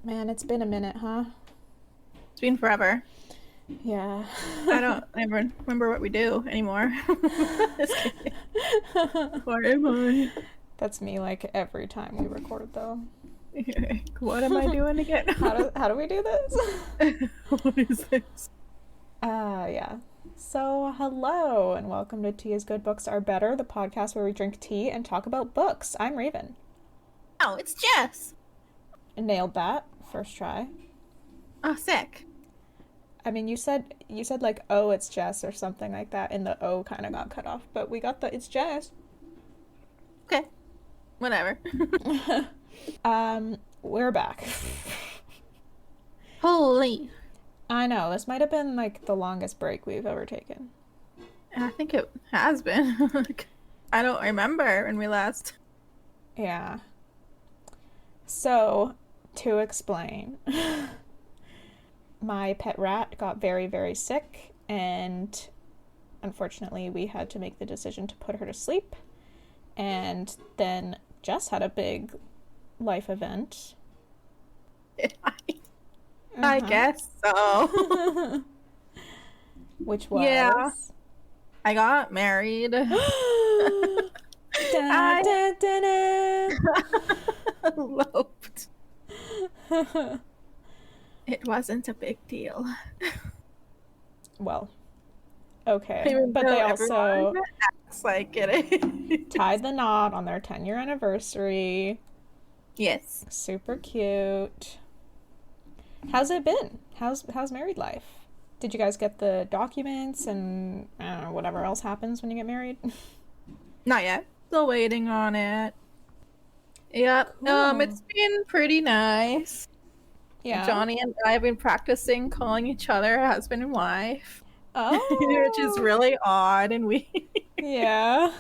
Man, it's been a minute, huh? It's been forever. Yeah. I don't ever remember what we do anymore. Just kidding. Where am I? That's me, like, every time we record, though. What am I doing again? How do we do this? What is this? Yeah. So, hello, and welcome to Tea is Good, Books Are Better, the podcast where we drink tea and talk about books. I'm Raven. Oh, it's Jess. Nailed that. First try. Oh, sick. I mean, you said like, oh, it's Jess or something like that, and the O kind of got cut off, but we got the it's Jess. Okay. Whatever. We're back. Holy. I know, this might have been like the longest break we've ever taken. I think it has been. I don't remember when we last. Yeah. So, to explain, my pet rat got very, very sick, and unfortunately, we had to make the decision to put her to sleep. And then Jess had a big life event. I guess so. Which was? Yeah. I got married. Eloped. It wasn't a big deal. Well, okay. Even but they also acts like it tied the knot on their 10-year anniversary. Yes. Super cute. How's it been? How's married life? Did you guys get the documents and I don't know, whatever else happens when you get married? Not yet. Still waiting on it. Yep. Cool. It's been pretty nice. Yeah. Johnny and I have been practicing calling each other husband and wife. Oh. Which is really odd and weird. Yeah.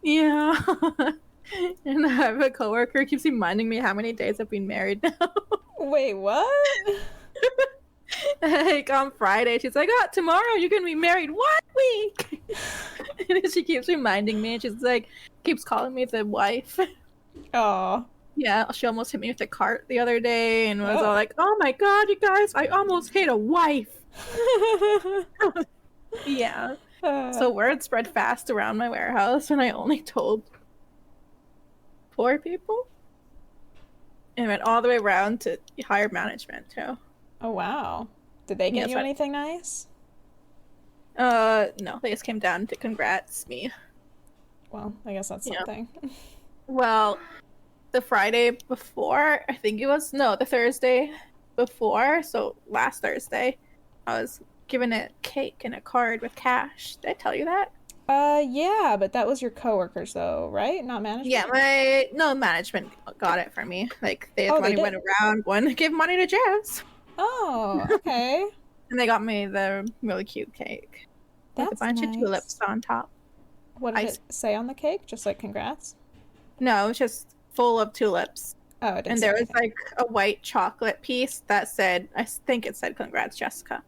Yeah. And I have a coworker who keeps reminding me how many days I've been married now. Wait, what? Like on Friday, she's like, "Oh, tomorrow you're gonna be married 1 week." And she keeps reminding me, and she's like, keeps calling me the wife. Oh. Yeah, she almost hit me with a cart the other day, and was all like, "Oh my god, you guys, I almost hit a wife." Yeah. So word spread fast around my warehouse, and I only told 4 people. And went all the way around to higher management too. Oh wow. Did they get you anything nice? No, they just came down to congrats me. Well, I guess that's something. Well, the Friday before, I think it was, no, the Thursday before, so last Thursday, I was given a cake and a card with cash. Did I tell you that? Yeah, but that was your coworkers though, right? Not management? Yeah, management got it for me. Like, they went around, one gave money to Jess. Oh, okay. And they got me the really cute cake. That's with a bunch of tulips on top. What did it say on the cake? Just like congrats? No, it was just full of tulips. Oh, it didn't. And there was like a white chocolate piece that said, I think it said congrats, Jessica.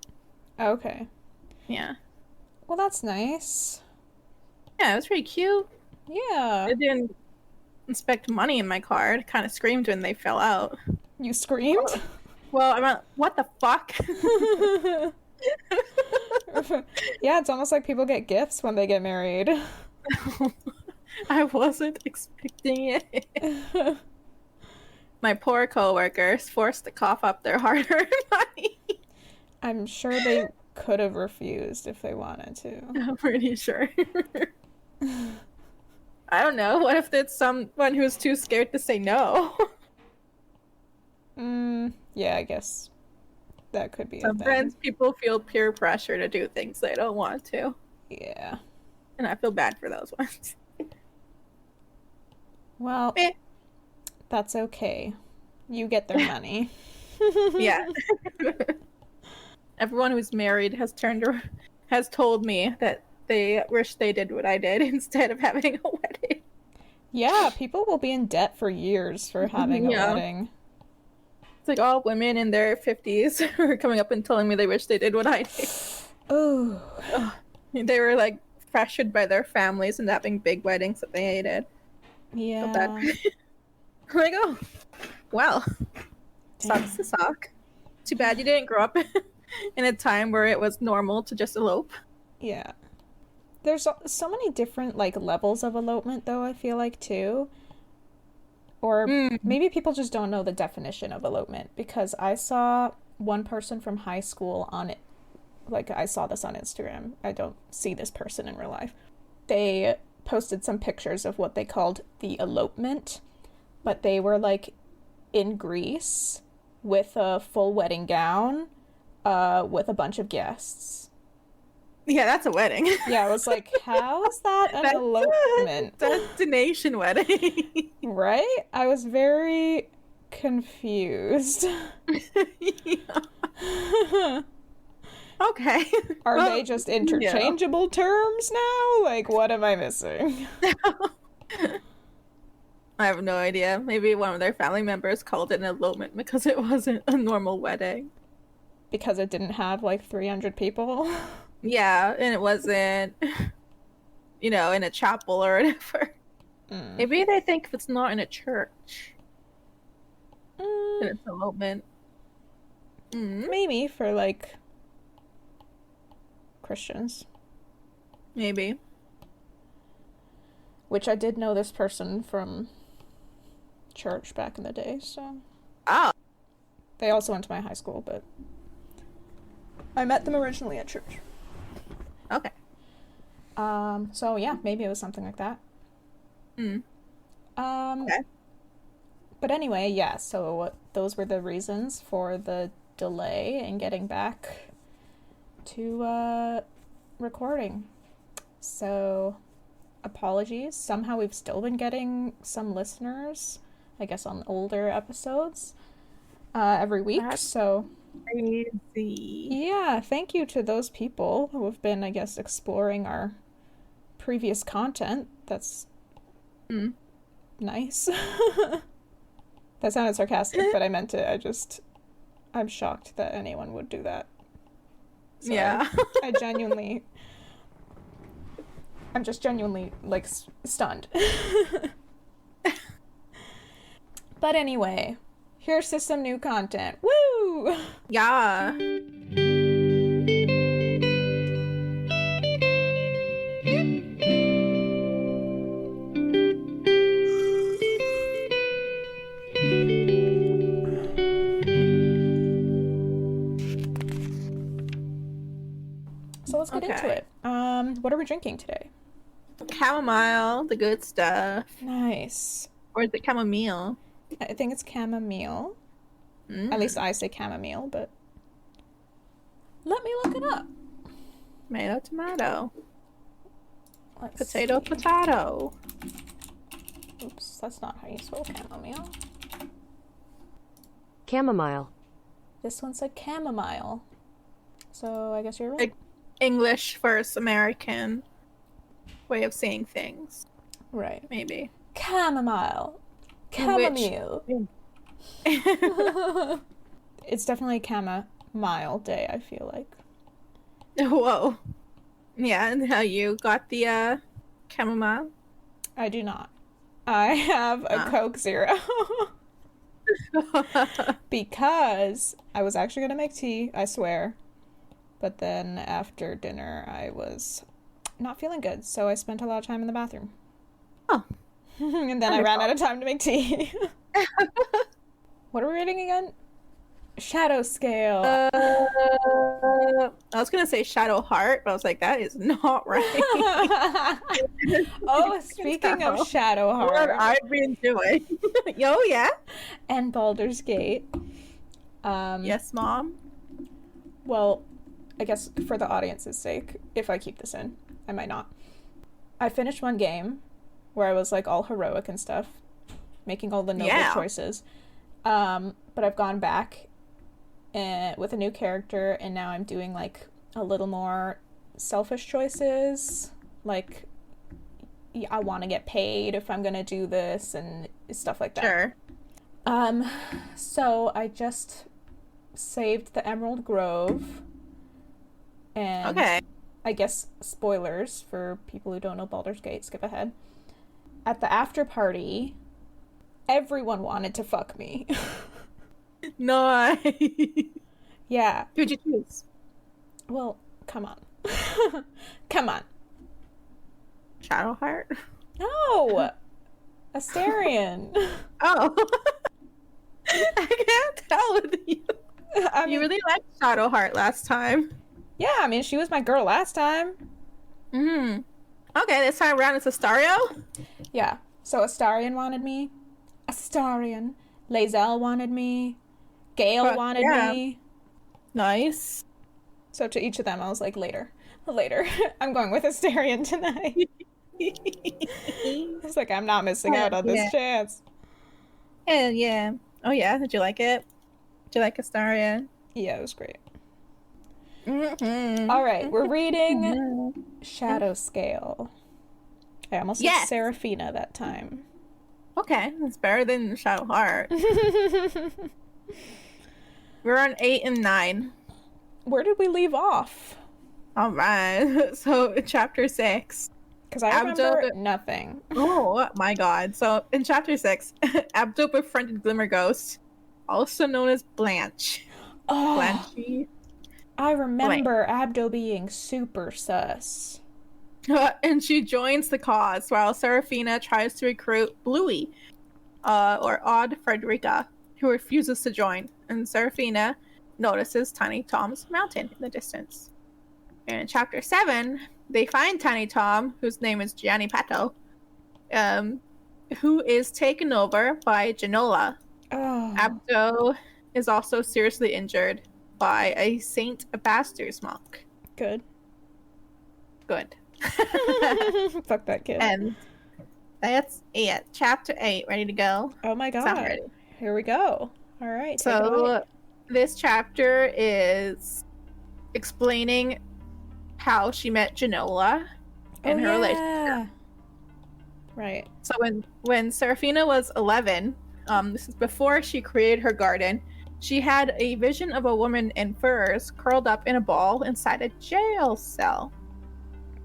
Okay. Yeah. Well, that's nice. Yeah, it was pretty cute. Yeah. I didn't expect money in my card. Kind of screamed when they fell out. You screamed? Well, I went, what the fuck? Yeah, it's almost like people get gifts when they get married. I wasn't expecting it. My poor coworkers forced to cough up their hard-earned money. I'm sure they could have refused if they wanted to. I'm pretty sure. I don't know. What if it's someone who's too scared to say no? Yeah, I guess that could be Sometimes people feel peer pressure to do things they don't want to. Yeah. And I feel bad for those ones. Well, that's okay. You get their money. Yeah. Everyone who's married has told me that they wish they did what I did instead of having a wedding. Yeah, people will be in debt for years for having a wedding. It's like all women in their 50s are coming up and telling me they wish they did what I did. Ooh. They were like pressured by their families into having big weddings that they hated. Yeah. I'm like, oh, well. Sucks to suck. Too bad you didn't grow up in a time where it was normal to just elope. Yeah. There's so many different, like, levels of elopement, though, I feel like, too. Or maybe people just don't know the definition of elopement, because I saw one person from high school on it. Like, I saw this on Instagram. I don't see this person in real life. They posted some pictures of what they called the elopement, but they were, like, in Greece with a full wedding gown, with a bunch of guests. Yeah, that's a wedding. Yeah, I was like, how is that an elopement? Destination wedding. Right? I was very confused. Yeah. Okay. Are they just interchangeable terms now? Like, what am I missing? I have no idea. Maybe one of their family members called it an elopement because it wasn't a normal wedding. Because it didn't have, like, 300 people? Yeah, and it wasn't, in a chapel or whatever. Maybe they think if it's not in a church, then it's an elopement. Maybe for, like, Christians. Maybe. Which I did know this person from church back in the day, so. Oh. They also went to my high school, but I met them originally at church. Okay. So yeah, maybe it was something like that. Okay. But anyway, yeah, so those were the reasons for the delay in getting back to recording. So apologies. Somehow we've still been getting some listeners, I guess, on older episodes every week. So crazy. Yeah, thank you to those people who have been, I guess, exploring our previous content. That's nice. That sounded sarcastic, but I meant it. I'm shocked that anyone would do that. So yeah. I'm just genuinely, like, stunned. But anyway, here's to some new content. Woo! Yeah. So let's get into it. What are we drinking today? Chamomile, the good stuff. Nice. Or is it chamomile? I think it's chamomile. At least I say chamomile, but let me look it up. Tomato. Let's Potato, see. potato. Oops, that's not how you spell chamomile. Chamomile. This one said chamomile. So I guess you're right. Like English versus American way of saying things. Right. Maybe. Chamomile. Chamomile. It's definitely chamomile day, I feel like. Whoa. Yeah, and how you got the chamomile? I do not. I have a Coke Zero. Because I was actually going to make tea, I swear. But then after dinner, I was not feeling good, so I spent a lot of time in the bathroom. Oh. And then I ran out of time to make tea. What are we reading again? Shadow Scale. I was gonna say Shadow Heart, but I was like, that is not right. Oh, speaking of Shadow Heart. What I've been doing. Yo, yeah. And Baldur's Gate. Yes, Mom. Well, I guess for the audience's sake, if I keep this in, I might not. I finished one game where I was like all heroic and stuff, making all the noble choices. But I've gone back with a new character, and now I'm doing like a little more selfish choices. Like, I want to get paid if I'm gonna do this and stuff like that. Sure. So I just saved the Emerald Grove. And okay. I guess spoilers for people who don't know Baldur's Gate, skip ahead. At the after party, everyone wanted to fuck me. Nice. Yeah. Who'd you choose? Well, come on. Come on. Shadowheart? No! Astarion. Oh. I can't tell with you. I mean, You really liked Shadowheart last time. yeah, I mean, she was my girl last time. Mm-hmm. Okay, this time around it's Astario? Yeah. So Astarion wanted me. Astarion. Lae'zel wanted me. Gale wanted me. Nice. So to each of them, I was like, later. I'm going with Astarion tonight. It's like, I'm not missing out on this chance. Hell yeah. Oh yeah, did you like it? Did you like Astaria? Yeah, it was great. Mm-hmm. All right, we're reading Shadow Scale. I almost said Seraphina that time. Okay, that's better than Shadowheart. We're on 8 and 9. Where did we leave off? All right. So in chapter 6. Because I remember nothing. Oh my god. So in chapter 6, Abdo befriended Glimmer Ghost, also known as Blanche. Oh, Blanchy. I remember Abdo being super sus. And she joins the cause while Seraphina tries to recruit Bluey, or Odd Frederica, who refuses to join. And Seraphina notices Tiny Tom's mountain in the distance. And in chapter 7, they find Tiny Tom, whose name is Gianni Pato, who is taken over by Jannoula. Oh. Abdo is also seriously injured by a Saint Abaster's monk. Good. Fuck that kid. And that's it. Chapter 8, ready to go? Oh my god. Here we go. All right. So this chapter is explaining how she met Jannoula and her relationship. Right. So when Seraphina was 11, this is before she created her garden, she had a vision of a woman in furs curled up in a ball inside a jail cell.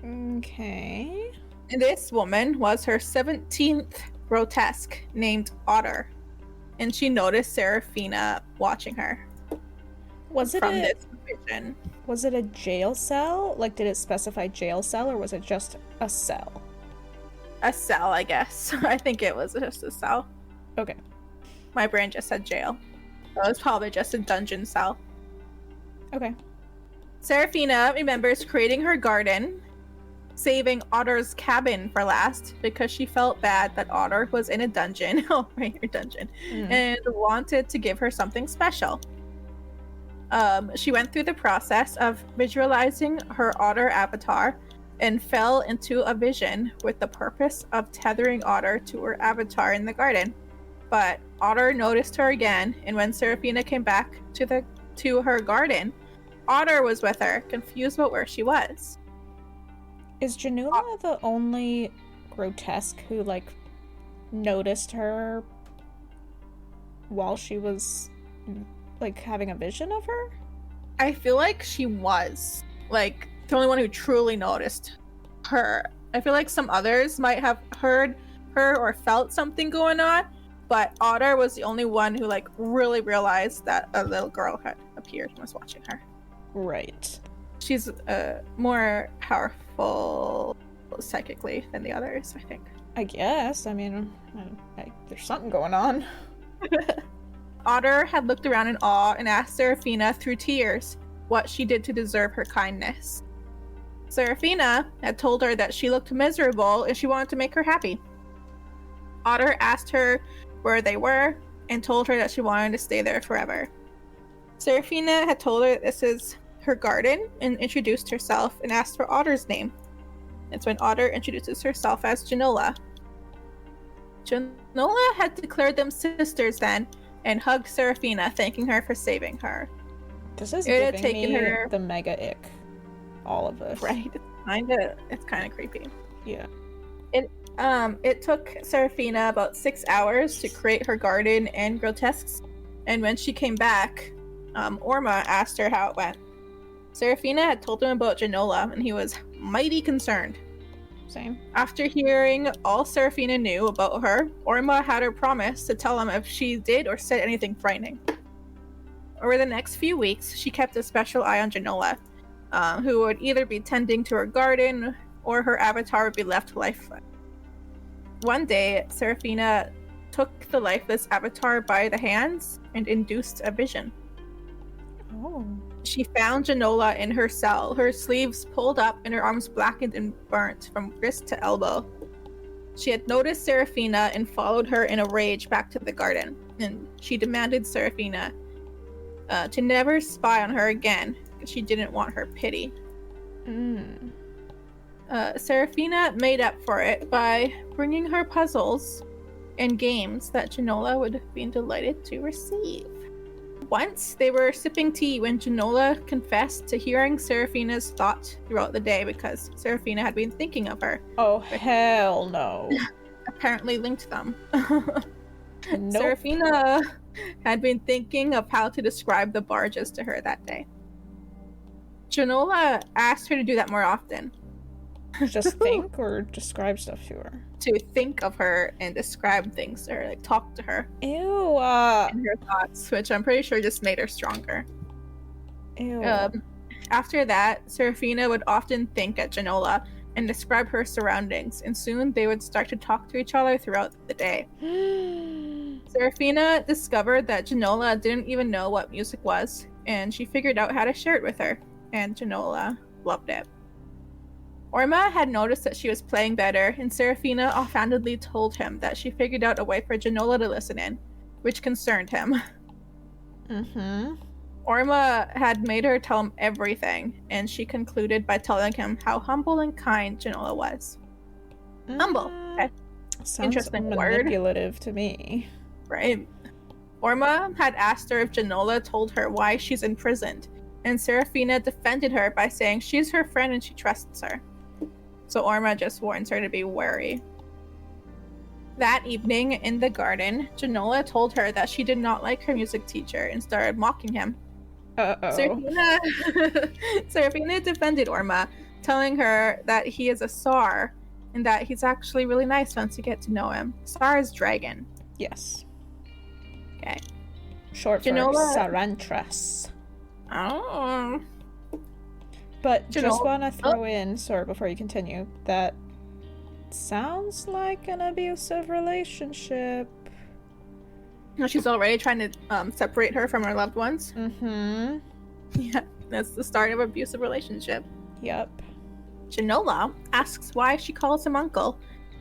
Okay. And this woman was her 17th grotesque named Otter. And she noticed Seraphina watching her. Was it from this vision. Was it a jail cell? Like, did it specify jail cell, or was it just a cell? A cell, I guess. I think it was just a cell. Okay. My brain just said jail. So it was probably just a dungeon cell. Okay. Seraphina remembers creating her garden, saving Otter's cabin for last because she felt bad that Otter was in a dungeon. Oh, right, her dungeon. And wanted to give her something special. She went through the process of visualizing her Otter avatar and fell into a vision with the purpose of tethering Otter to her avatar in the garden. But Otter noticed her again, and when Seraphina came back to her garden, Otter was with her, confused about where she was. Is Jannoula the only grotesque who, like, noticed her while she was, like, having a vision of her? I feel like she was, like, the only one who truly noticed her. I feel like some others might have heard her or felt something going on, but Otter was the only one who, like, really realized that a little girl had appeared and was watching her. Right. She's more powerful psychically than the others, I think. I guess. I mean, there's something going on. Otter had looked around in awe and asked Seraphina through tears what she did to deserve her kindness. Seraphina had told her that she looked miserable and she wanted to make her happy. Otter asked her where they were and told her that she wanted to stay there forever. Seraphina had told her this is her garden and introduced herself and asked for Otter's name. It's when Otter introduces herself as Jannoula. Jannoula had declared them sisters then and hugged Seraphina, thanking her for saving her. This is giving me the mega ick. All of this. Right. It's kind of creepy. Yeah. It took Seraphina about 6 hours to create her garden and grotesques, and when she came back, Orma asked her how it went. Seraphina had told him about Jannoula, and he was mighty concerned. Same. After hearing all Seraphina knew about her, Orma had her promise to tell him if she did or said anything frightening. over the next few weeks, she kept a special eye on Jannoula, who would either be tending to her garden or her avatar would be left lifeless. One day, Seraphina took the lifeless avatar by the hands and induced a vision. Oh. She found Jannoula in her cell, her sleeves pulled up and her arms blackened and burnt from wrist to elbow. She had noticed Seraphina and followed her in a rage back to the garden, and she demanded Seraphina to never spy on her again because she didn't want her pity. Seraphina made up for it by bringing her puzzles and games that Jannoula would have been delighted to receive. Once, they were sipping tea when Jannoula confessed to hearing Seraphina's thoughts throughout the day because Seraphina had been thinking of her. Oh, hell no. Apparently linked them. Nope. Seraphina had been thinking of how to describe the barges to her that day. Jannoula asked her to do that more often. Just think or describe stuff to her? To think of her and describe things to her, like talk to her. Ew. And her thoughts, which I'm pretty sure just made her stronger. Ew. After that, Seraphina would often think at Jannoula and describe her surroundings, and soon they would start to talk to each other throughout the day. Seraphina discovered that Jannoula didn't even know what music was, and she figured out how to share it with her, and Jannoula loved it. Orma had noticed that she was playing better, and Seraphina offhandedly told him that she figured out a way for Jannoula to listen in, which concerned him. Orma had made her tell him everything, and she concluded by telling him how humble and kind Jannoula was. Humble. Okay. Sounds Interesting manipulative to me. Right. Orma had asked her if Jannoula told her why she's imprisoned, and Seraphina defended her by saying she's her friend and she trusts her. So Orma just warns her to be wary. That evening in the garden, Jannoula told her that she did not like her music teacher and started mocking him. Seraphina defended Orma, telling her that he is a Sar and that he's actually really nice once you get to know him. Sar is dragon. Yes. Okay. Short for Jannoula... Sarantras. Oh. But Jannoula... just want to throw in, sorry, before you continue, that sounds like an abusive relationship. She's already trying to separate her from her loved ones. Yeah, that's the start of an abusive relationship. Yep. Jannoula asks why she calls him uncle,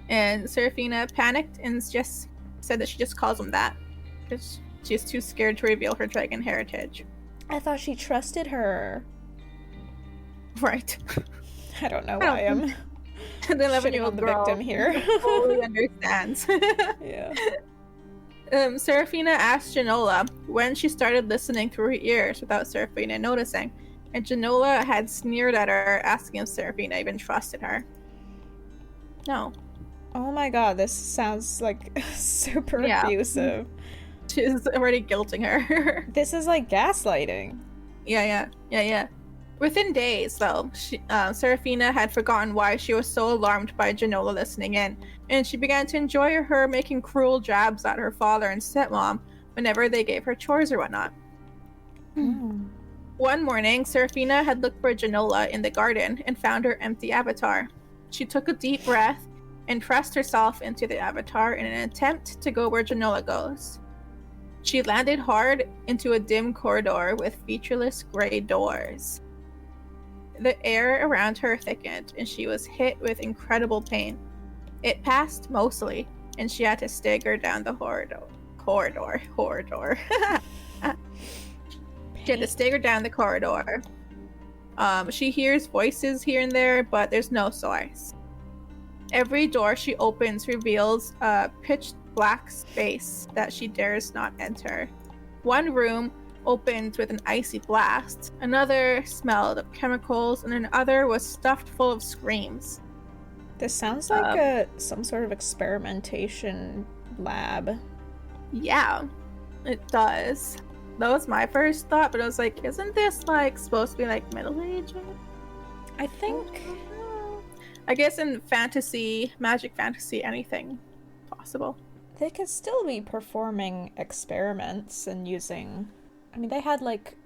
and Seraphina panicked and just said that she just calls him that because she's too scared to reveal her dragon heritage. I thought she trusted her. Right. I don't know why I'm the 11-year-old the girl victim here. totally understands. Yeah. Seraphina asked Jannoula when she started listening through her ears without Seraphina noticing, and Jannoula had sneered at her, asking if Seraphina even trusted her. No. Oh my god, this sounds like super abusive. She's already guilting her. This is like gaslighting. Yeah. Within days, though, Seraphina had forgotten why she was so alarmed by Jannoula listening in, and she began to enjoy her making cruel jabs at her father and stepmom whenever they gave her chores or whatnot. One morning, Seraphina had looked for Jannoula in the garden and found her empty avatar. She took a deep breath and pressed herself into the avatar in an attempt to go where Jannoula goes. She landed hard into a dim corridor with featureless gray doors. The air around her thickened, and she was hit with incredible pain. It passed mostly, and she had to stagger down the corridor. She had to stagger down the corridor. She hears voices here and there, but there's no source. Every door she opens reveals a pitch black space that she dares not enter. One room opened with an icy blast, another smelled of chemicals, and another was stuffed full of screams. This sounds like some sort of experimentation lab. Yeah, it does. That was my first thought, but I was like, isn't this like supposed to be like Middle Ages? I think... I guess in fantasy, magic fantasy, anything possible. They could still be performing experiments and using I mean, they had, like,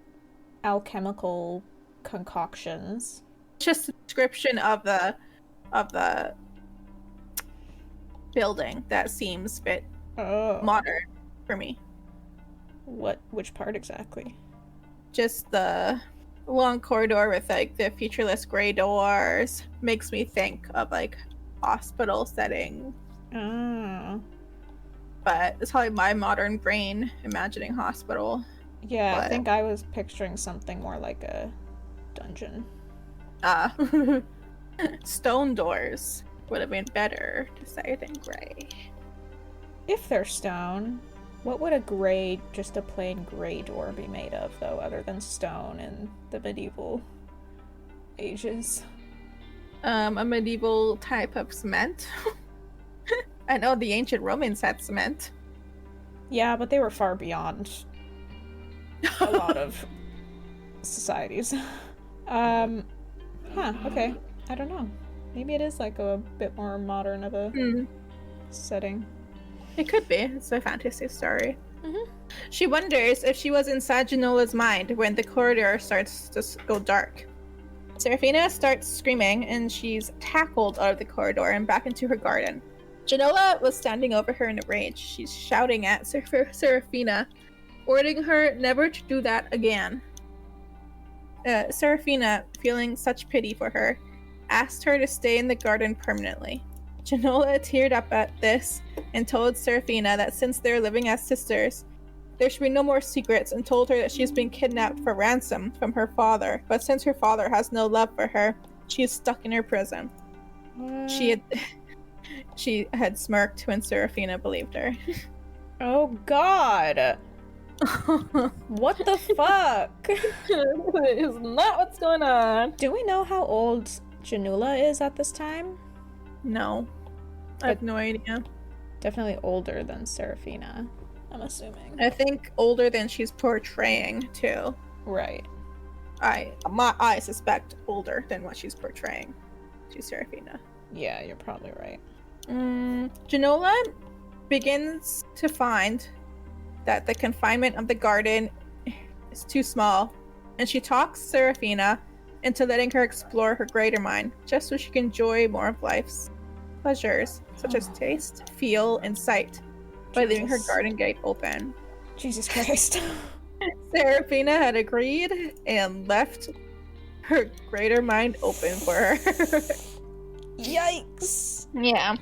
alchemical concoctions. Just a description of the building that seems a bit modern for me. Which part exactly? Just the long corridor with like the featureless gray doors makes me think of like hospital setting. Oh. But it's probably my modern brain imagining hospital. Yeah, I think I was picturing something more like a dungeon. Stone doors would have been better to say than gray. If they're stone, what would just a plain gray door be made of, though, other than stone in the medieval ages? A medieval type of cement. I know the ancient Romans had cement. Yeah, but they were far beyond a lot of societies. Okay. I don't know. Maybe it is like a bit more modern of a setting. It could be. It's a fantasy story. Mm-hmm. She wonders if she was inside Jannoula's mind when the corridor starts to go dark. Seraphina starts screaming and she's tackled out of the corridor and back into her garden. Jannoula was standing over her in a rage. She's shouting at Seraphina, ordering her never to do that again. Seraphina, feeling such pity for her, asked her to stay in the garden permanently. Jannoula teared up at this and told Seraphina that since they're living as sisters, there should be no more secrets, and told her that she's been kidnapped for ransom from her father, but since her father has no love for her, she is stuck in her prison. She had smirked when Seraphina believed her. Oh god! What the fuck? That is not what's going on. Do we know how old Jannoula is at this time? No. I have no idea. Definitely older than Seraphina, I'm assuming. I think older than she's portraying, too. Right. I suspect older than what she's portraying to Seraphina. Yeah, you're probably right. Jannoula begins to find that the confinement of the garden is too small, and she talks Seraphina into letting her explore her greater mind, just so she can enjoy more of life's pleasures, such as taste, feel, and sight, by leaving her garden gate open. Jesus Christ. Seraphina had agreed and left her greater mind open for her. Yikes! Yeah.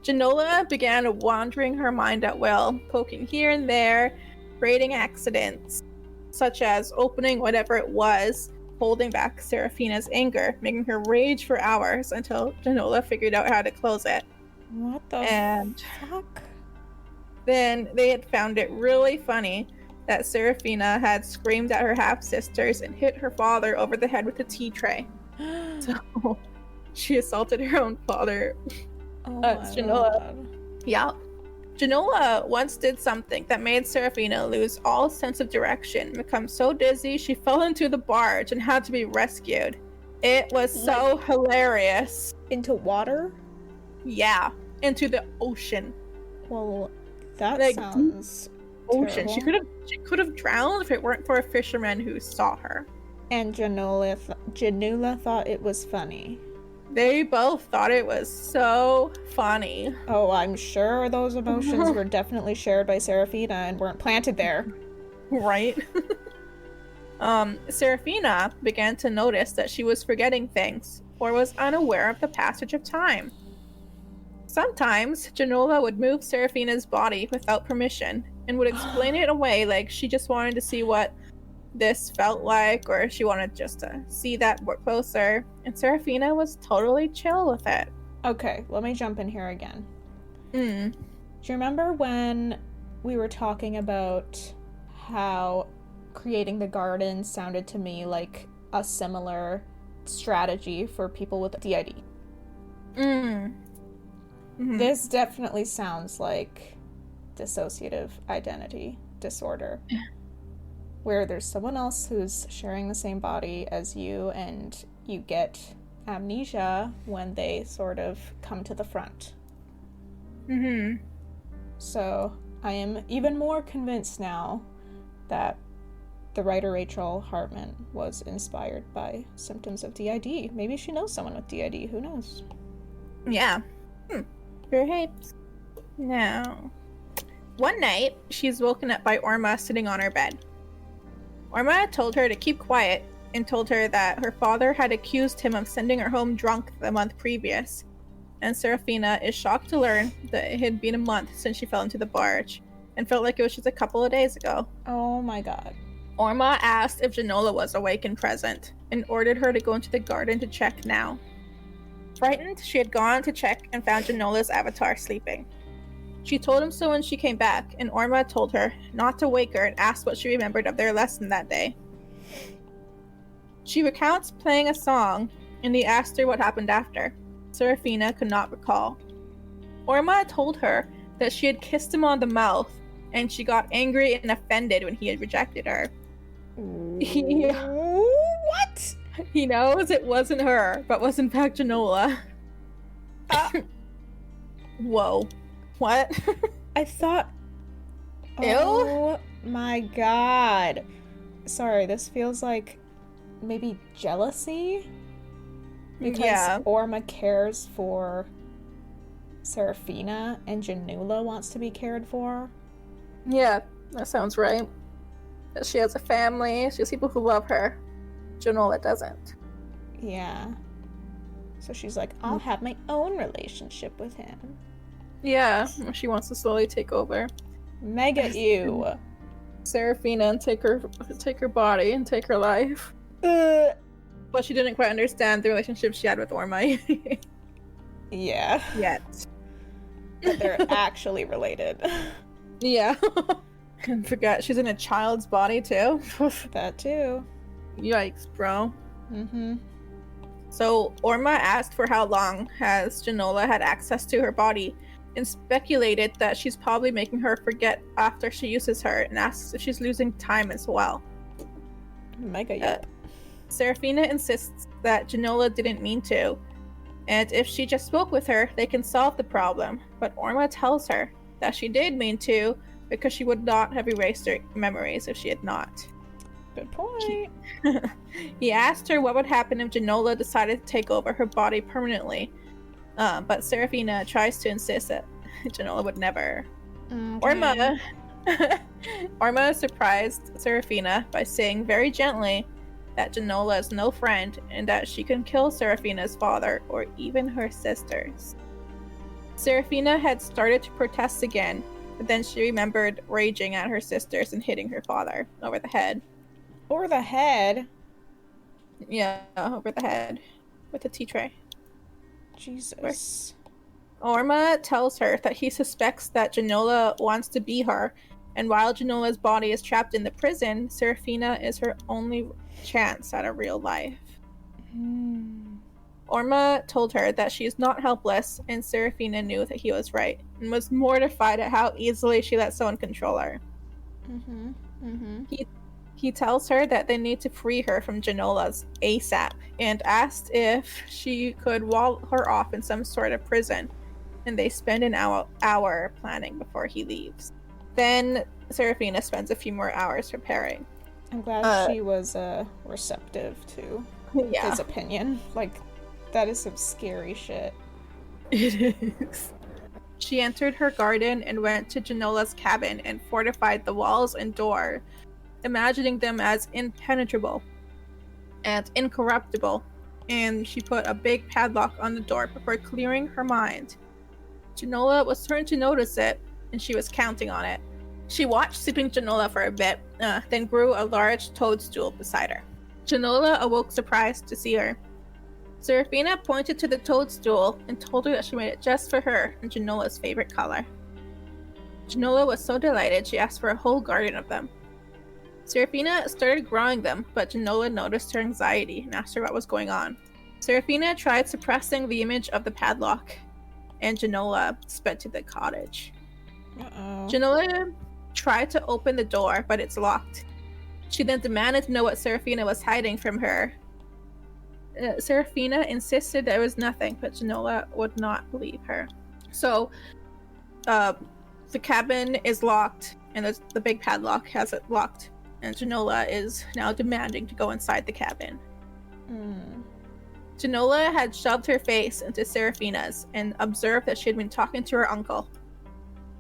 Jannoula began wandering her mind at will, poking here and there, creating accidents, such as opening whatever it was, holding back Seraphina's anger, making her rage for hours until Jannoula figured out how to close it. What the fuck? Then they had found it really funny that Seraphina had screamed at her half-sisters and hit her father over the head with a tea tray. So she assaulted her own father. Jannoula. Yeah. Jannoula once did something that made Seraphina lose all sense of direction, become so dizzy she fell into the barge and had to be rescued. It was so hilarious. Into water? Yeah, into the ocean. Well, that sounds ocean. terrible. She could have drowned if it weren't for a fisherman who saw her. And Jannoula thought it was funny. They both thought it was so funny. Oh, I'm sure those emotions were definitely shared by Seraphina and weren't planted there. Right? Seraphina began to notice that she was forgetting things or was unaware of the passage of time. Sometimes, Jannoula would move Seraphina's body without permission and would explain it away like she just wanted to see what this felt like, or she wanted just to see that more closer, and Seraphina was totally chill with it. Okay, let me jump in here again. Do you remember when we were talking about how creating the garden sounded to me like a similar strategy for people with DID? This definitely sounds like dissociative identity disorder, where there's someone else who's sharing the same body as you, and you get amnesia when they sort of come to the front. So I am even more convinced now that the writer Rachel Hartman was inspired by symptoms of DID. Maybe she knows someone with DID. Who knows? Yeah. Perhaps. Now, one night, she's woken up by Orma sitting on her bed. Orma told her to keep quiet and told her that her father had accused him of sending her home drunk the month previous. And Seraphina is shocked to learn that it had been a month since she fell into the barge and felt like it was just a couple of days ago. Oh my god. Orma asked if Jannoula was awake and present and ordered her to go into the garden to check now. Frightened, she had gone to check and found Jannoula's avatar sleeping. She told him so when she came back, and Orma told her not to wake her and asked what she remembered of their lesson that day. She recounts playing a song, and he asked her what happened after. Seraphina could not recall. Orma told her that she had kissed him on the mouth, and she got angry and offended when he had rejected her. What? He knows it wasn't her, but was in fact Jannoula. Whoa. What? I thought... Ew? Oh my god. Sorry, this feels like maybe jealousy? Because Orma cares for Seraphina and Jannoula wants to be cared for. Yeah, that sounds right. She has a family, she has people who love her. Jannoula doesn't. Yeah. So she's like, I'll have my own relationship with him. Yeah, she wants to slowly take over. Mega you. Seraphina and take her body and take her life. But she didn't quite understand the relationship she had with Orma. Yeah. Yet. But they're actually related. Yeah. And forget she's in a child's body too. That too. Yikes, bro. Mm-hmm. So Orma asked for how long has Jannoula had access to her body and speculated that she's probably making her forget after she uses her and asks if she's losing time as well. Mega yep. Seraphina insists that Jannoula didn't mean to, and if she just spoke with her, they can solve the problem. But Orma tells her that she did mean to because she would not have erased her memories if she had not. Good point. He asked her what would happen if Jannoula decided to take over her body permanently, but Seraphina tries to insist that Jannoula would never. Okay. Orma surprised Seraphina by saying very gently that Jannoula is no friend and that she can kill Seraphina's father or even her sisters. Seraphina had started to protest again, but then she remembered raging at her sisters and hitting her father over the head. Over the head? Yeah, over the head. With a tea tray. Jesus. Orma tells her that he suspects that Jannoula wants to be her, and while Jannoula's body is trapped in the prison, Seraphina is her only chance at a real life. Orma told her that she is not helpless, and Seraphina knew that he was right, and was mortified at how easily she let someone control her. He tells her that they need to free her from Jannoula's ASAP, and asked if she could wall her off in some sort of prison, and they spend an hour planning before he leaves. Then Seraphina spends a few more hours preparing. I'm glad she was receptive to his opinion. Like, that is some scary shit. It is. She entered her garden and went to Jannoula's cabin and fortified the walls and door, imagining them as impenetrable and incorruptible, and she put a big padlock on the door before clearing her mind. Jannoula was starting to notice it, and she was counting on it. She watched sleeping Jannoula for a bit, then grew a large toadstool beside her. Jannoula awoke surprised to see her. Seraphina pointed to the toadstool and told her that she made it just for her in Jannoula's favorite color. Jannoula was so delighted she asked for a whole garden of them. Seraphina started growing them, but Jannoula noticed her anxiety and asked her what was going on. Seraphina tried suppressing the image of the padlock, and Jannoula sped to the cottage. Jannoula tried to open the door, but it's locked. She then demanded to know what Seraphina was hiding from her. Seraphina insisted there was nothing, but Jannoula would not believe her. So, the cabin is locked, and the big padlock has it locked. and Jannoula is now demanding to go inside the cabin. Jannoula had shoved her face into Seraphina's and observed that she had been talking to her uncle.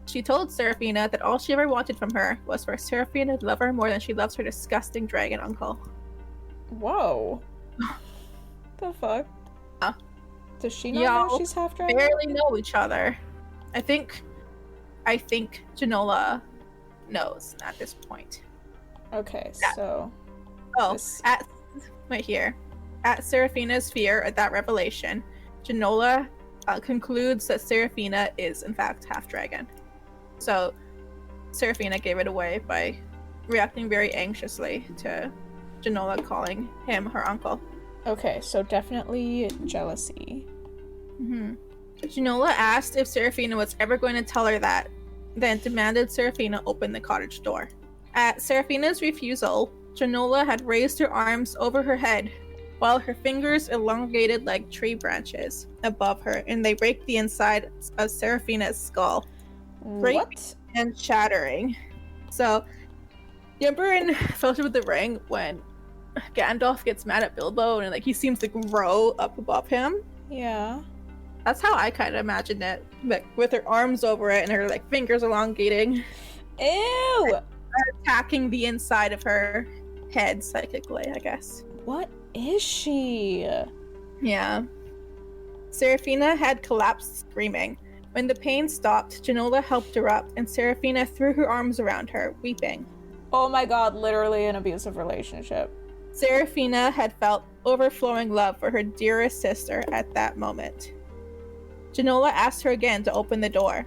She told Seraphina that all she ever wanted from her was for Seraphina to love her more than she loves her disgusting dragon uncle. Whoa. The fuck? Does she not know she's half dragon? Barely know each other. I think Jannoula knows at this point. Okay, so... Right here. At Seraphina's fear at that revelation, Jannoula concludes that Seraphina is in fact half dragon. So Seraphina gave it away by reacting very anxiously to Jannoula calling him her uncle. Okay, so definitely jealousy. Jannoula asked if Seraphina was ever going to tell her that, then demanded Seraphina open the cottage door. At Seraphina's refusal, Jannoula had raised her arms over her head, while her fingers elongated like tree branches above her, and they raked the inside of Seraphina's skull, breaking and shattering. So, you remember in Fellowship of the Ring when Gandalf gets mad at Bilbo and like he seems to grow up above him? Yeah. That's how I kind of imagined it, like with her arms over it and her like fingers elongating. Ew! Attacking the inside of her head psychically, I guess. What is she? Yeah. Seraphina had collapsed screaming. When the pain stopped, Jannoula helped her up, and Seraphina threw her arms around her, weeping. Oh my god, literally an abusive relationship. Seraphina had felt overflowing love for her dearest sister at that moment. Jannoula asked her again to open the door.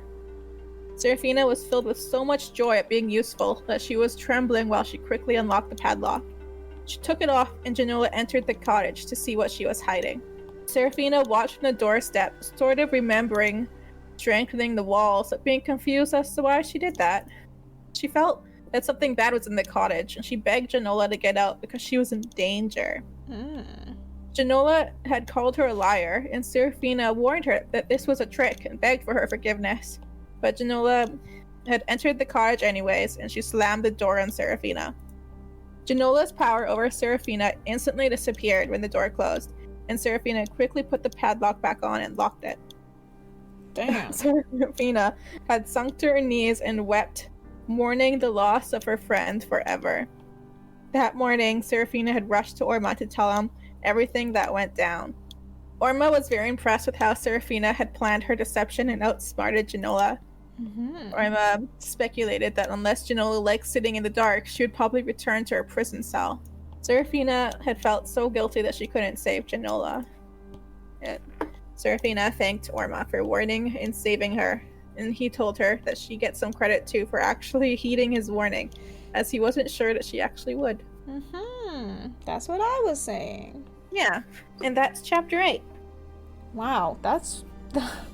Seraphina was filled with so much joy at being useful that she was trembling while she quickly unlocked the padlock. She took it off, and Jannoula entered the cottage to see what she was hiding. Seraphina watched from the doorstep, sort of remembering strengthening the walls, but being confused as to why she did that. She felt that something bad was in the cottage, and she begged Jannoula to get out because she was in danger. Jannoula had called her a liar, and Seraphina warned her that this was a trick and begged for her forgiveness. But Jannoula had entered the cottage anyways, and she slammed the door on Seraphina. Jannoula's power over Seraphina instantly disappeared when the door closed, and Seraphina quickly put the padlock back on and locked it. Damn. Seraphina had sunk to her knees and wept, mourning the loss of her friend forever. That morning, Seraphina had rushed to Orma to tell him everything that went down. Orma was very impressed with how Seraphina had planned her deception and outsmarted Jannoula. Orma speculated that unless Jannoula liked sitting in the dark, she would probably return to her prison cell. Seraphina had felt so guilty that she couldn't save Jannoula. Seraphina thanked Orma for warning and saving her, and he told her that she gets some credit too for actually heeding his warning, as he wasn't sure that she actually would. That's what I was saying. Yeah, and that's chapter 8. Wow, that's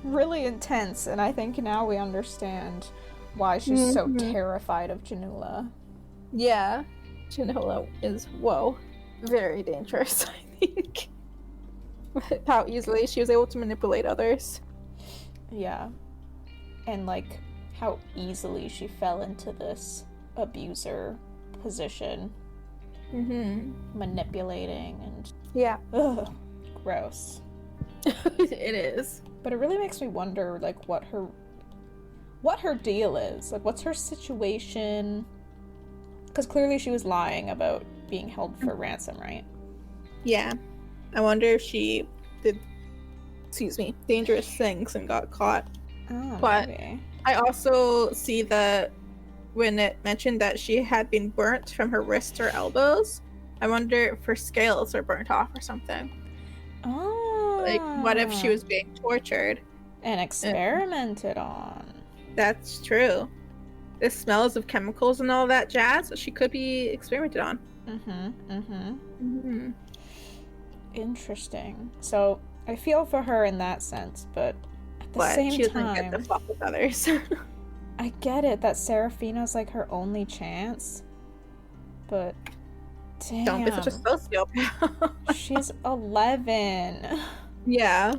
really intense, and I think now we understand why she's so terrified of Jannoula. Yeah, Jannoula is, very dangerous, I think. How easily she was able to manipulate others. Yeah. And, like, how easily she fell into this abuser position. Manipulating and... Yeah. Ugh. Gross. It is. But it really makes me wonder, like, what her deal is. Like, what's her situation? Because clearly she was lying about being held for ransom, right? Yeah. I wonder if she did, dangerous things and got caught. Oh, but maybe. I also see that when it mentioned that she had been burnt from her wrists or elbows, I wonder if her scales are burnt off or something. Oh. Like, what if she was being tortured? And experimented on. That's true. The smells of chemicals and all that jazz, she could be experimented on. Interesting. So, I feel for her in that sense, but at the same she doesn't time... get the fuck with others. I get it that Seraphina's like her only chance, but damn. Don't be such a sociopath. She's 11. Yeah.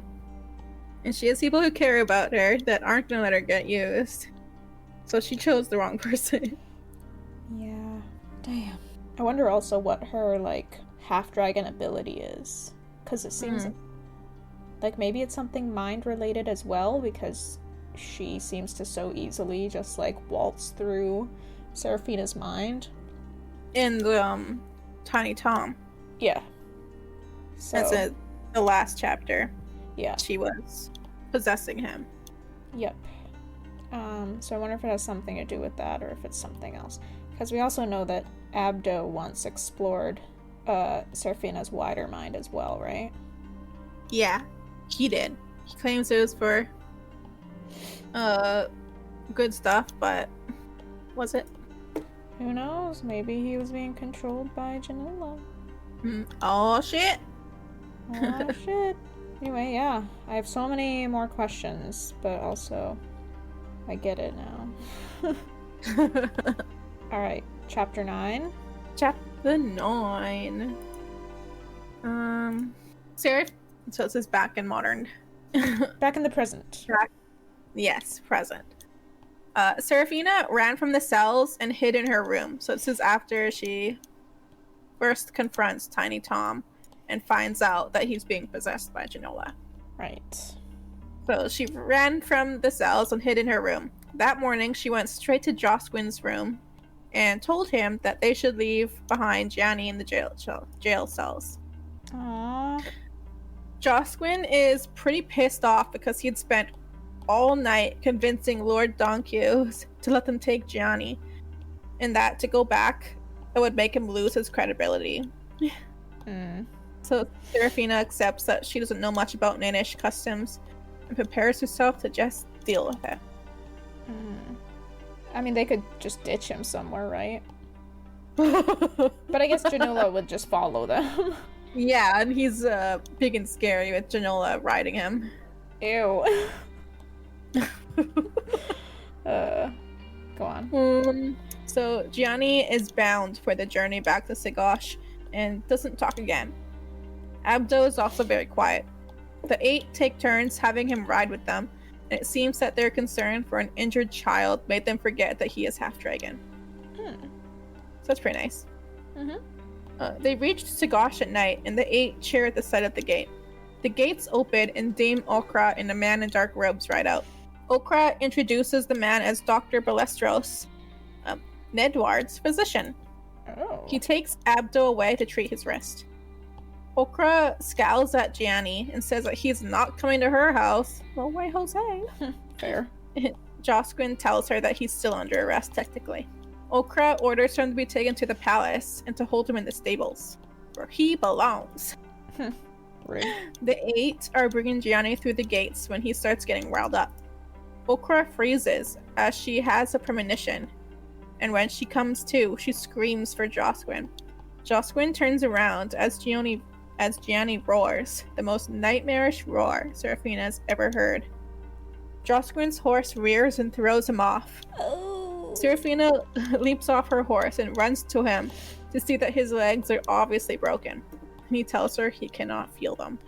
And she has people who care about her that aren't gonna let her get used. So she chose the wrong person. Yeah. Damn. I wonder also what her, like, half-dragon ability is. Because it seems like maybe it's something mind-related as well, because she seems to so easily just, like, waltz through Seraphina's mind. In the, Tiny Tom. Yeah. So, That's in the last chapter. yeah. She was possessing him. Yep. So I wonder if it has something to do with that, or if it's something else. Because we also know that Abdo once explored Seraphina's wider mind as well, right? Yeah, he did. He claims it was for good stuff, but was it? Who knows? Maybe he was being controlled by Jannoula. Oh shit! Oh shit. Anyway, yeah. I have so many more questions, but also I get it now. Alright, chapter 9. Chapter 9. Sarah. So it says back in modern. Back in the present. Yes, present. Seraphina ran from the cells and hid in her room. So this is after she first confronts Tiny Tom and finds out that he's being possessed by Jannoula. Right. So she ran from the cells and hid in her room. That morning, she went straight to Josquin's room and told him that they should leave behind Gianni in the jail cells. Aww. Josquin is pretty pissed off because he had spent all night convincing Lord Donquieux to let them take Gianni, and that to go back, it would make him lose his credibility. So Seraphina accepts that she doesn't know much about Nanish customs and prepares herself to just deal with it. I mean, they could just ditch him somewhere, right? But I guess Jannoula would just follow them. Yeah, and he's big and scary with Jannoula riding him. Ew. Go on. So Gianni is bound for the journey back to Sigosh and doesn't talk again. Abdo is also very quiet. The 8 take turns having him ride with them, and it seems that their concern for an injured child made them forget that he is half-dragon. So that's pretty nice. They reached Sigosh at night, and the 8 cheer at the sight of the gate. The gates open, and Dame Okra and a man in dark robes ride out. Okra introduces the man as Dr. Balestros, Nedward's physician. Oh. He takes Abdo away to treat his wrist. Okra scowls at Gianni and says that he's not coming to her house. No way, Jose. Fair. Josquin tells her that he's still under arrest, technically. Okra orders him to be taken to the palace and to hold him in the stables, where he belongs. Rude. The 8 are bringing Gianni through the gates when he starts getting riled up. Okra freezes as she has a premonition, and when she comes to, she screams for Josquin. Josquin turns around as Gianni roars, the most nightmarish roar Seraphina has ever heard. Josquin's horse rears and throws him off. Oh. Seraphina leaps off her horse and runs to him to see that his legs are obviously broken. And he tells her he cannot feel them.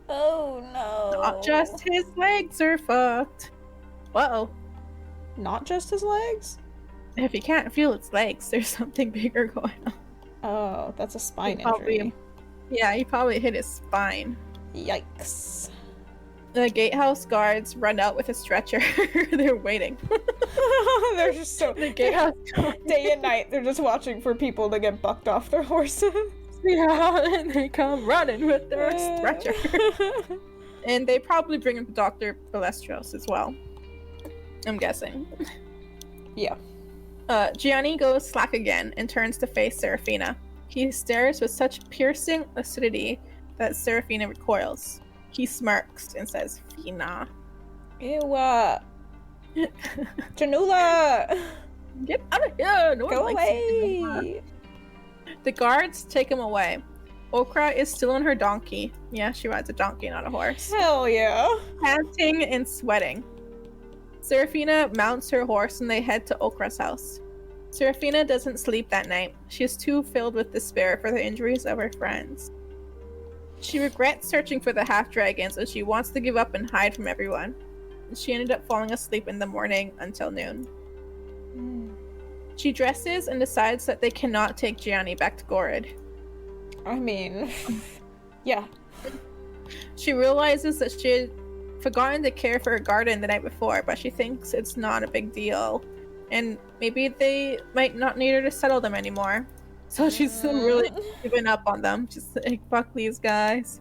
Oh no. Not just his legs are fucked. Uh-oh. Not just his legs? If he can't feel its legs, there's something bigger going on. Oh, that's a spine injury. Yeah, he probably hit his spine. Yikes. The gatehouse guards run out with a stretcher. They're waiting. They're just so... The gatehouse day and night, they're just watching for people to get bucked off their horses. Yeah, and they come running with their stretcher. And they probably bring in Dr. Balestros as well. I'm guessing. Yeah. Gianni goes slack again and turns to face Seraphina. He stares with such piercing lucidity that Seraphina recoils. He smirks and says, Phina. Ew, Jannoula! Get out of here! No one Go likes away! The guards take him away. Okra is still on her donkey. Yeah, she rides a donkey, not a horse. Hell yeah. Panting and sweating. Seraphina mounts her horse and they head to Okra's house. Seraphina doesn't sleep that night. She is too filled with despair for the injuries of her friends. She regrets searching for the half-dragons and she wants to give up and hide from everyone. She ended up falling asleep in the morning until noon. She dresses and decides that they cannot take Gianni back to Gorid. I mean, yeah. She realizes that she had forgotten to care for her garden the night before, but she thinks it's not a big deal. And maybe they might not need her to settle them anymore. So she's really giving up on them. She's like, fuck these guys.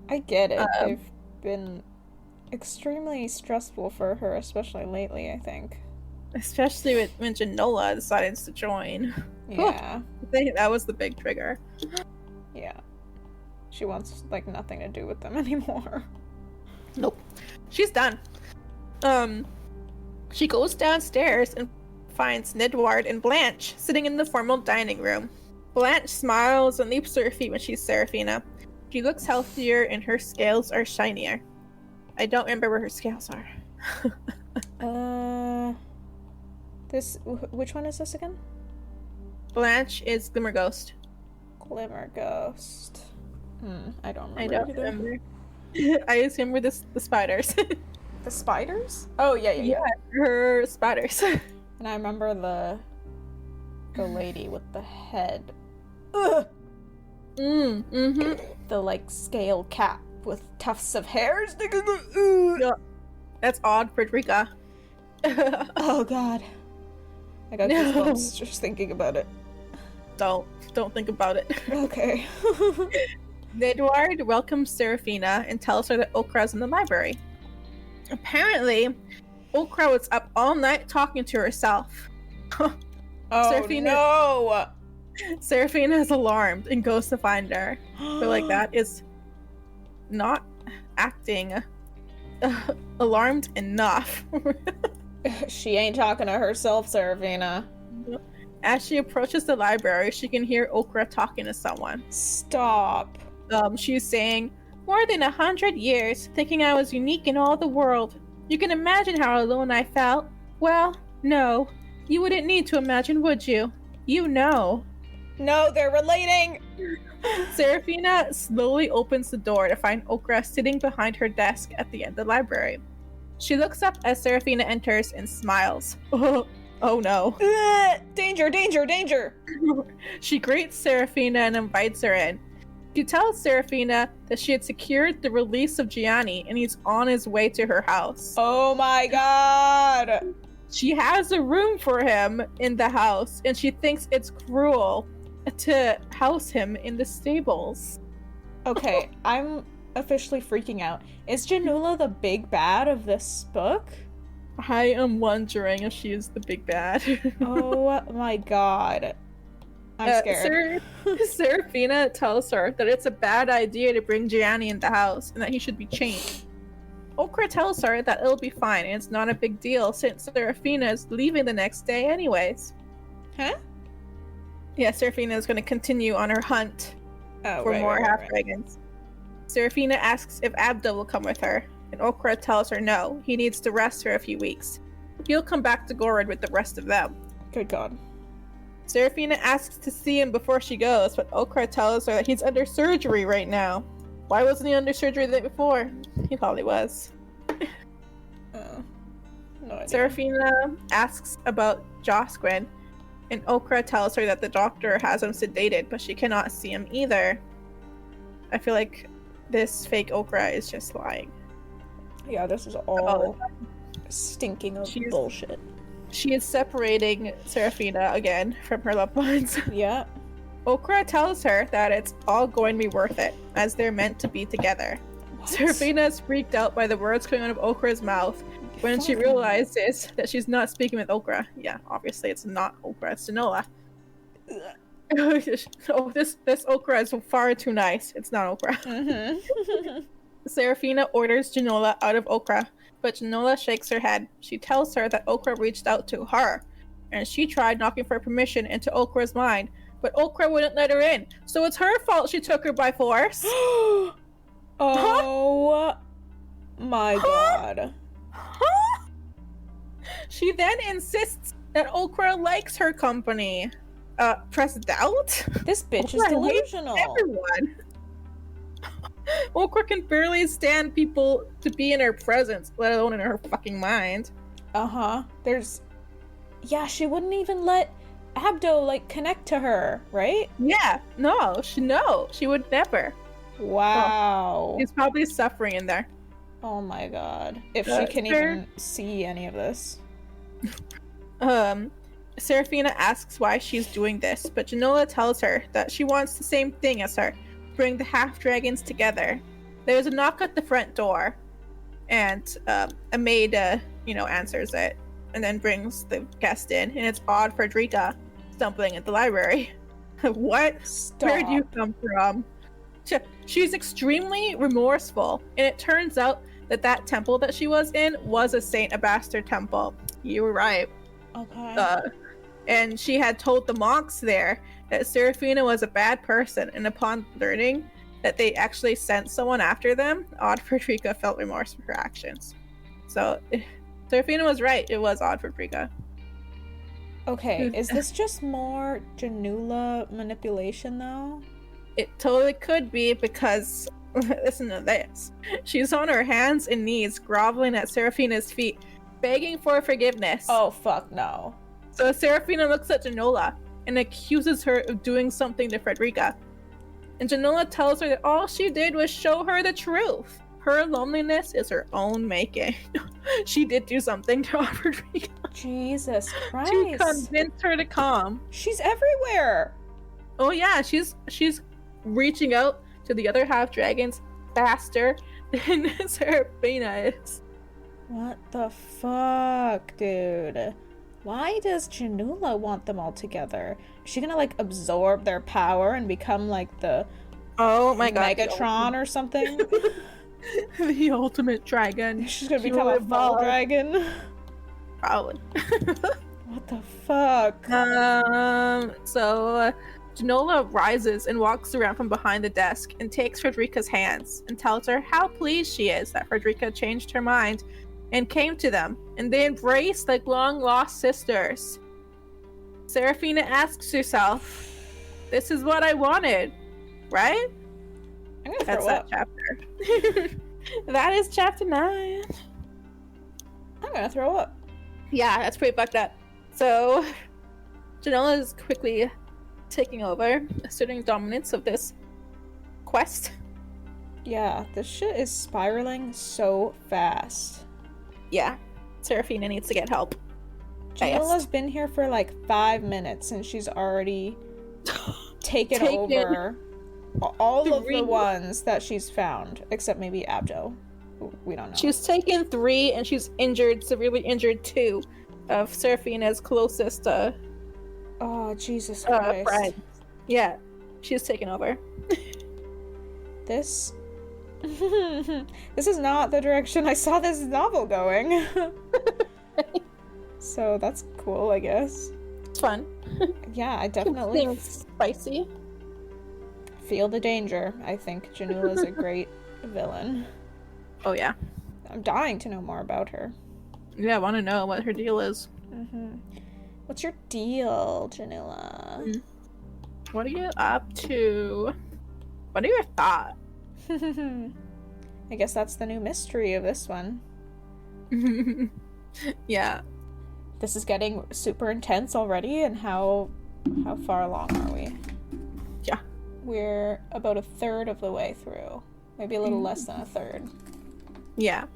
I get it. They've been extremely stressful for her, especially lately, I think. Especially when Jannoula decided to join. Yeah. I think that was the big trigger. Yeah. She wants, like, nothing to do with them anymore. Nope. She's done. She goes downstairs and finds Nidward and Blanche sitting in the formal dining room. Blanche smiles and leaps to her feet when she's Seraphina. She looks healthier and her scales are shinier. I don't remember where her scales are. Which one is this again? Blanche is Glimmer Ghost. Glimmer Ghost. I don't remember. I don't remember. I just remember the spiders. The spiders? Oh, yeah. Her spiders. And I remember the lady with the head. Ugh! The, like, scale cap with tufts of hair sticking Yeah. That's odd, Frederica. Oh, God. I got goosebumps just thinking about it. Don't think about it. Okay. Nidward welcomes Seraphina and tells her that Okra's in the library. Apparently, Okra was up all night talking to herself. Oh, no! Seraphina is alarmed and goes to find her. But, like, that is not acting alarmed enough. She ain't talking to herself, Seraphina. As she approaches the library, she can hear Okra talking to someone. Stop. She's saying, more than 100 years, thinking I was unique in all the world. You can imagine how alone I felt. Well, no. You wouldn't need to imagine, would you? You know. No, they're relating! Seraphina slowly opens the door to find Okra sitting behind her desk at the end of the library. She looks up as Seraphina enters and smiles. Oh no. Danger, danger, danger! She greets Seraphina and invites her in. She tells Seraphina that she had secured the release of Gianni and he's on his way to her house. Oh my god! She has a room for him in the house and she thinks it's cruel to house him in the stables. Okay, I'm officially freaking out. Is Jannoula the big bad of this book? I am wondering if she is the big bad. Oh my god. I'm scared. Seraphina tells her that it's a bad idea to bring Gianni in the house and that he should be chained. Okra tells her that it'll be fine and it's not a big deal since Seraphina is leaving the next day anyways. Huh? Yeah, Seraphina is going to continue on her hunt for more half-dragons. Seraphina asks if Abda will come with her, and Okra tells her no, he needs to rest for a few weeks. He'll come back to Gorid with the rest of them. Good god. Seraphina asks to see him before she goes, but Okra tells her that he's under surgery right now. Why wasn't he under surgery the day before? He probably was. No idea. Seraphina asks about Josquin, and Okra tells her that the doctor has him sedated, but she cannot see him either. I feel like this fake Okra is just lying. Yeah, this is all stinking of bullshit. She is separating Seraphina again from her loved ones. Yeah. Okra tells her that it's all going to be worth it, as they're meant to be together. What? Seraphina is freaked out by the words coming out of Okra's mouth when she realizes that she's not speaking with Okra. Yeah, obviously it's not Okra, it's Jannoula. Oh, this Okra is far too nice. It's not Okra. Mm-hmm. Seraphina orders Jannoula out of Okra, but Jannoula shakes her head. She tells her that Okra reached out to her, and she tried knocking for permission into Okra's mind, but Okra wouldn't let her in, so it's her fault she took her by force. Oh my god. She then insists that Okra likes her company. Pressed out? This bitch is delusional. Everyone. Okra can barely stand people to be in her presence, let alone in her fucking mind. Uh-huh. There's Yeah, she wouldn't even let Abdo, like, connect to her, right? Yeah, she would never. Wow. He's probably suffering in there. Oh my god. If she can even see any of this. Seraphina asks why she's doing this, but Jannoula tells her that she wants the same thing as her, bring the half-dragons together. There's a knock at the front door, and a maid, answers it, and then brings the guest in, and it's odd Frederica stumbling at the library. What? Stop. Where'd you come from? She's extremely remorseful, and it turns out that temple that she was in was a Saint Abaster temple. You were right. Okay. And she had told the monks there that Seraphina was a bad person, and upon learning that they actually sent someone after them, Odd Frederica felt remorse for her actions. So, Seraphina was right. It was Odd Frederica. Okay, is this just more Jannoula manipulation, though? It totally could be, because listen to this. She's on her hands and knees, groveling at Seraphina's feet, begging for forgiveness. Oh, fuck no. So Seraphina looks at Jannoula and accuses her of doing something to Frederica. And Jannoula tells her that all she did was show her the truth. Her loneliness is her own making. She did do something to Frederica. Jesus Christ. She convinced her to come. She's everywhere. Oh yeah, she's reaching out to the other half dragons faster than Seraphina is. What the fuck, dude? Why does Jannoula want them all together? Is she gonna, like, absorb their power and become, like, the oh my god, Megatron or something? The ultimate dragon. She's gonna become a full dragon? Probably. What the fuck? So Jannoula rises and walks around from behind the desk and takes Frederica's hands and tells her how pleased she is that Frederica changed her mind and came to them, and they embrace like long-lost sisters. Seraphina asks herself, this is what I wanted, right? I'm gonna That's throw that up. chapter. That is chapter 9. I'm gonna throw up. Yeah, that's pretty fucked up. So, Jannoula is quickly taking over, asserting dominance of this quest. Yeah, this shit is spiraling so fast. Yeah, Seraphina needs to get help. Jannoula's been here for like 5 minutes and she's already taken over all of the ones that she's found, except maybe Abdo. We don't know. She's taken 3 and she's injured, severely injured 2 of Seraphina's closest oh, Jesus Christ. friends. Yeah, she's taken over. This this is not the direction I saw this novel going. So that's cool, I guess. It's fun. Yeah, I definitely spicy. feel the danger. I think Jannoula is a great villain. Oh yeah. I'm dying to know more about her. Yeah, I want to know what her deal is. What's your deal, Jannoula? What are you up to? What are your thoughts? I guess that's the new mystery of this one. Yeah. This is getting super intense already, and how far along are we? Yeah. We're about a third of the way through. Maybe a little less than a third. Yeah.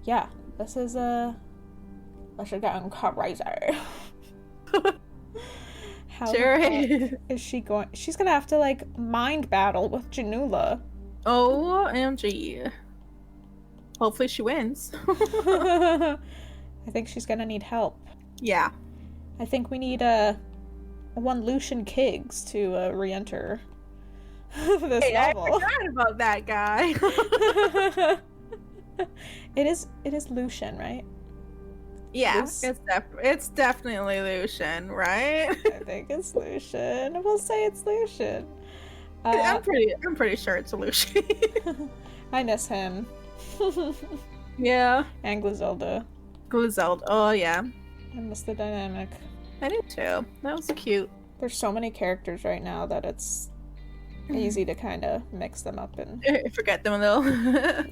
Yeah. This is I should get crazy. How Sure is she going? She's gonna have to, like, mind battle with Jannoula. OMG. Hopefully she wins. I think she's gonna need help. Yeah. I think we need one Lucian Kiggs to re-enter this novel. I forgot about that guy. It is Lucian, right? Yeah, Luce? it's definitely Lucian, right? I think it's Lucian. We'll say it's Lucian. I'm pretty sure it's Lucian. I miss him. Yeah. And Griselda. Griselda. Oh yeah. I miss the dynamic. I do too. That was cute. There's so many characters right now that it's easy to kind of mix them up and Forget them though.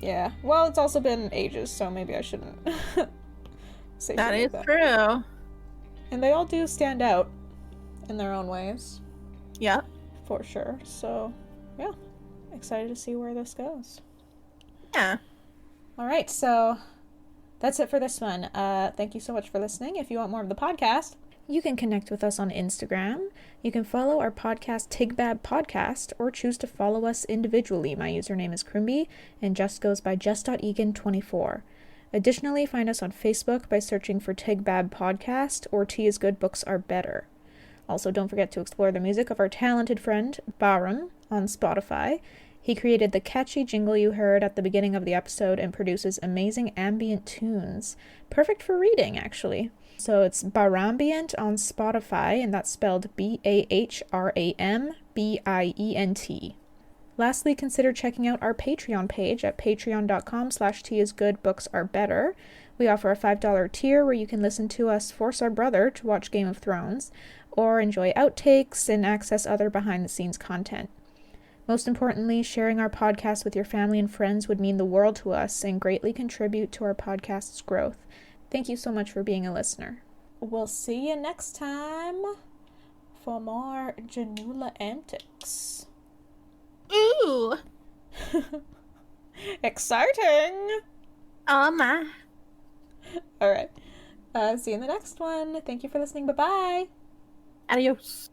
yeah. Well, it's also been ages, so maybe I shouldn't Say That shit is like true. And they all do stand out in their own ways. Yep. For sure. So, yeah. Excited to see where this goes. Yeah. All right, so that's it for this one. Thank you so much for listening. If you want more of the podcast, you can connect with us on Instagram. You can follow our podcast, TIGBAB Podcast, or choose to follow us individually. My username is Crimby, and Jess goes by Jess.Egan24. Additionally, find us on Facebook by searching for TIGBAB Podcast or Tea is Good, Books Are Better. Also, don't forget to explore the music of our talented friend, Bahram, on Spotify. He created the catchy jingle you heard at the beginning of the episode and produces amazing ambient tunes. Perfect for reading, actually. So it's Bahrambient on Spotify, and that's spelled Bahrambient. Lastly, consider checking out our Patreon page at patreon.com/teaisgoodbooksarebetter. We offer a $5 tier where you can listen to us force our brother to watch Game of Thrones, or enjoy outtakes and access other behind-the-scenes content. Most importantly, sharing our podcast with your family and friends would mean the world to us and greatly contribute to our podcast's growth. Thank you so much for being a listener. We'll see you next time for more Jannoula antics. Ooh. Exciting! Oh my. Alright. See you in the next one. Thank you for listening. Bye-bye. Adios.